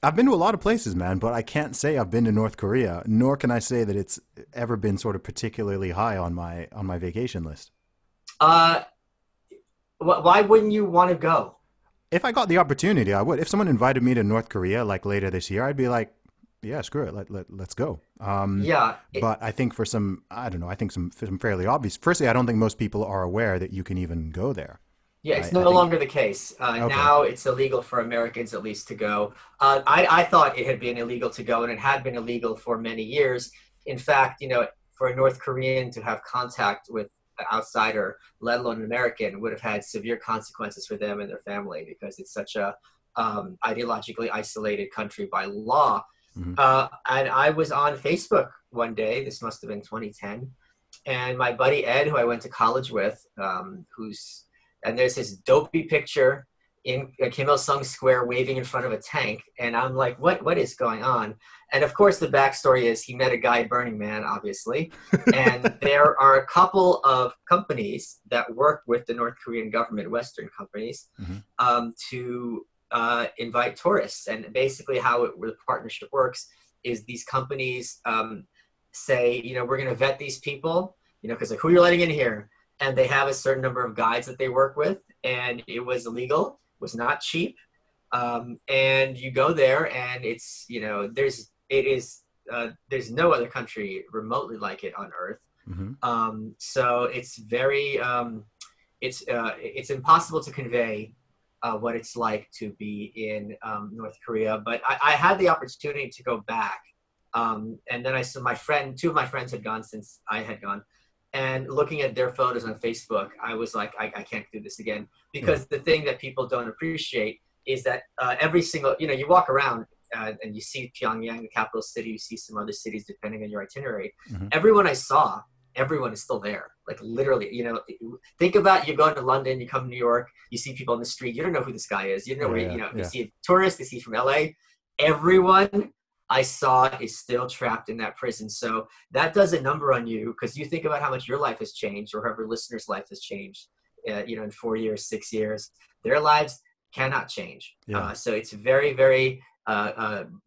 I've been to a lot of places, man, but I can't say I've been to North Korea, nor can I say that it's ever been sort of particularly high on my vacation list. Uh, why wouldn't you want to go? If I got the opportunity, I would. If someone invited me to North Korea like later this year, I'd be like, yeah, screw it, let's go. Yeah, But I think for some, I don't know, I think some fairly obvious. Firstly, I don't think most people are aware that you can even go there. yeah, it's I no think longer the case. okay, Now it's illegal for Americans at least to go. I thought it had been illegal to go, and it had been illegal for many years. In fact, for a North Korean to have contact with an outsider, let alone an American, would have had severe consequences for them and their family because it's such a ideologically isolated country by law. hmm And I was on Facebook one day, this must have been 2010, and my buddy Ed, who I went to college with, and there's this dopey picture in Kim Il Sung Square waving in front of a tank, and I'm like, what is going on? And of course, the backstory is he met a guy at Burning Man, obviously, and there are a couple of companies that work with the North Korean government, Western companies, hmm to invite tourists. And basically, the partnership works is these companies say, we're going to vet these people, because like who you're letting in here, and they have a certain number of guides that they work with, and it was illegal, was not cheap, and you go there, and there's no other country remotely like it on Earth. hmm So it's very it's impossible to convey what it's like to be in North Korea. But I had the opportunity to go back, and then I saw two of my friends had gone since I had gone, and looking at their photos on Facebook, I was like, I can't do this again. yeah, Because the thing that people don't appreciate is that every single, you walk around and you see Pyongyang, the capital city, you see some other cities depending on your itinerary. hmm Everyone I saw, everyone is still there. Like literally, think about you go to London, you come to New York, you see people on the street, you don't know who this guy is. You don't know yeah, where, yeah, you yeah. see a tourist, you see from LA. Everyone I saw is still trapped in that prison. So that does a number on you because you think about how much your life has changed or whoever listener's life has changed, in 4 years, 6 years. Their lives cannot change. Yeah. So it's very, very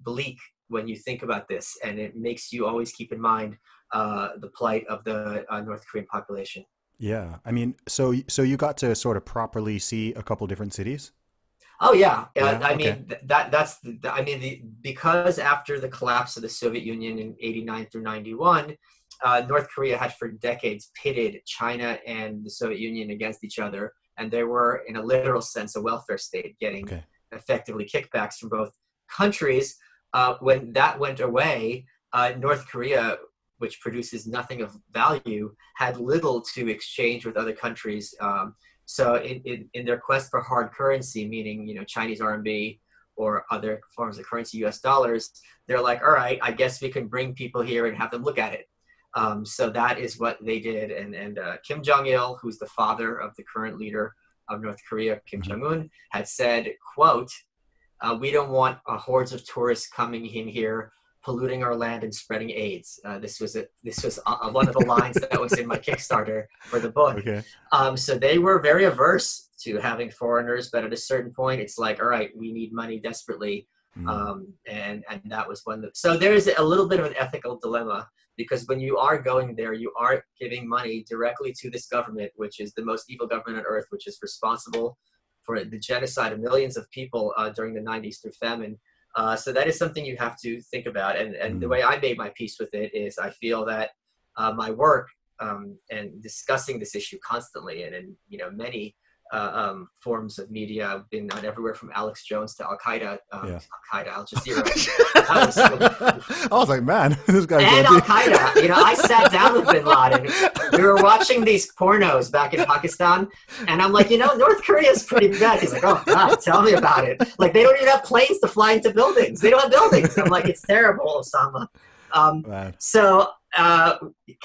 bleak when you think about this, and it makes you always keep in mind the plight of the North Korean population. Yeah. I mean, so you got to sort of properly see a couple different cities? Oh yeah, Yeah. I Okay. mean I mean because after the collapse of the Soviet Union in '89 through '91, North Korea had for decades pitted China and the Soviet Union against each other, and they were, in a literal sense, a welfare state, getting Okay. effectively kickbacks from both countries. When that went away, North Korea, which produces nothing of value, had little to exchange with other countries. So in their quest for hard currency, meaning Chinese RMB or other forms of currency, US dollars, they're like, all right, I guess we can bring people here and have them look at it. So that is what they did, and Kim Jong Il, who's the father of the current leader of North Korea, Kim hmm Jong Un, had said, "quote We don't want hordes of tourists coming in here, polluting our land and spreading AIDS." This was one of the lines that was in my Kickstarter for the book. Okay. So they were very averse to having foreigners, but at a certain point, it's like, all right, we need money desperately, Mm. and that was one. So there is a little bit of an ethical dilemma because when you are going there, you are giving money directly to this government, which is the most evil government on earth, which is responsible for the genocide of millions of people during the '90s through famine. So that is something you have to think about. And the Mm. way I made my peace with it is I feel that my work and discussing this issue constantly and in many forms of media. I've been on everywhere from Alex Jones to Yeah. Al Jazeera. That was so, I was like, man, this guy's going and Al deep. Qaeda. I sat down with Bin Laden. We were watching these pornos back in Pakistan, and I'm like, North Korea is pretty bad. He's like, oh God, tell me about it. Like they don't even have planes to fly into buildings. They don't have buildings. I'm like, it's terrible, Osama. Um, Man. so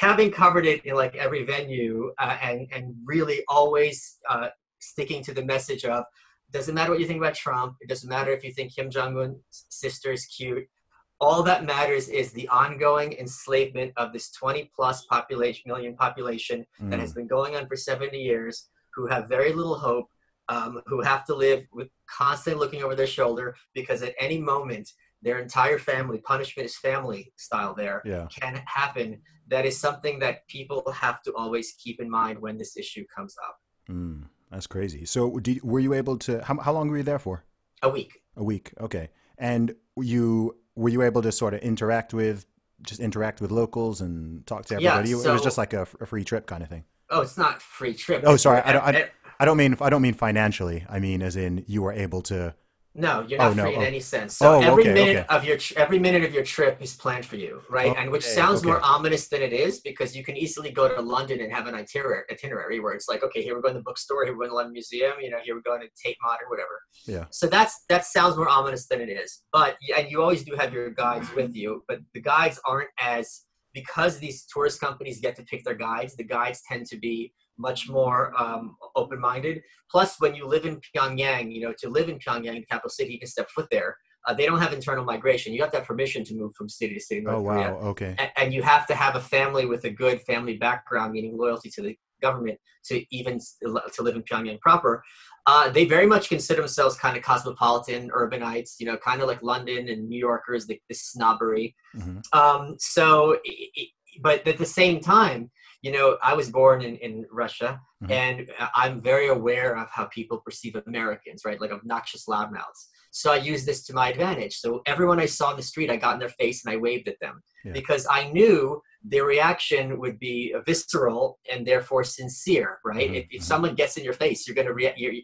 having covered it in like every venue and really always sticking to the message of doesn't matter what you think about Trump. It doesn't matter if you think Kim Jong Un's sister is cute. All that matters is the ongoing enslavement of this 20 plus million population that has Mm. been going on for 70 years, who have very little hope, who have to live with constantly looking over their shoulder because at any moment their entire family, punishment is family style there, Yeah. can happen. That is something that people have to always keep in mind when this issue comes up. That's crazy. So were you able to, how long were you there for? A week. A week. Okay. And were you able to sort of interact with locals and talk to Yeah, everybody? It was just like a free trip kind of thing. oh, it's not free trip. Oh, sorry. I don't mean financially. I mean, as in you were able to. No, you're Oh not no. free in Oh, any sense. So oh every okay. minute Okay. of your trip is planned for you, right? And which Okay. sounds more Okay. ominous than it is because you can easily go to London and have an itinerary where it's like, okay, here we're going to the bookstore, here we're going to the London Museum, here we're going to Tate Modern, whatever. Yeah. So that sounds more ominous than it is. But and you always do have your guides with you, but the guides aren't as because these tourist companies get to pick their guides. The guides tend to be much more open-minded. Plus, when you live in Pyongyang, to live in Pyongyang, the capital city, you can step foot there. They don't have internal migration. You have to have permission to move from city to city in Oh North Korea. wow. Okay. And you have to have a family with a good family background, meaning loyalty to the government, to live in Pyongyang proper. They very much consider themselves kind of cosmopolitan urbanites, kind of like London and New Yorkers, the snobbery. Hmm. But at the same time, I was born in Russia, Hmm. and I'm very aware of how people perceive Americans, right? Like obnoxious loudmouths. So I used this to my advantage. So everyone I saw in the street, I got in their face and I waved at them Yeah. because I knew their reaction would be visceral and therefore sincere, right? Hmm. If someone gets in your face, you're going to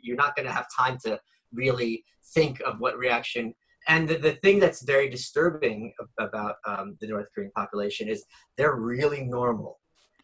you're not going to have time to really think of what reaction. And the thing that's very disturbing about the North Korean population is they're really normal.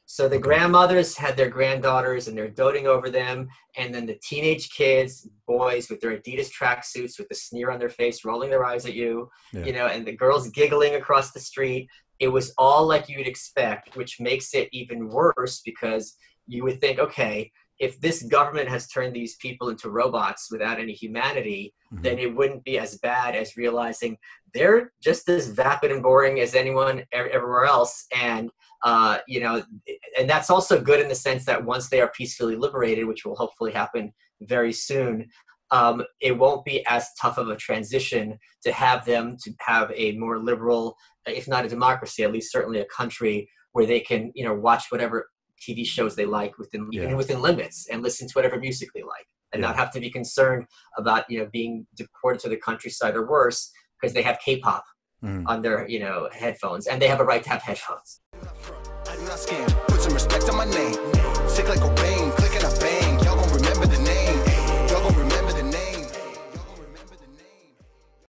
So the Okay. grandmothers had their granddaughters and they're doting over them. And then the teenage kids, boys with their Adidas tracksuits with the sneer on their face, rolling their eyes at you, Yeah. and the girls giggling across the street. It was all like you'd expect, which makes it even worse because you would think, okay, if this government has turned these people into robots without any humanity, Hmm. then it wouldn't be as bad as realizing they're just as vapid and boring as anyone everywhere else. And and that's also good in the sense that once they are peacefully liberated, which will hopefully happen very soon, it won't be as tough of a transition to have them to have a more liberal, if not a democracy, at least certainly a country where they can, watch whatever TV shows they like even Yeah. within limits and listen to whatever music they like and Yeah. not have to be concerned about, being deported to the countryside or worse because they have K-pop Hmm. on their, headphones, and they have a right to have headphones. I do not scam. Put some respect on my name. Sick like Cobain, clicking a band.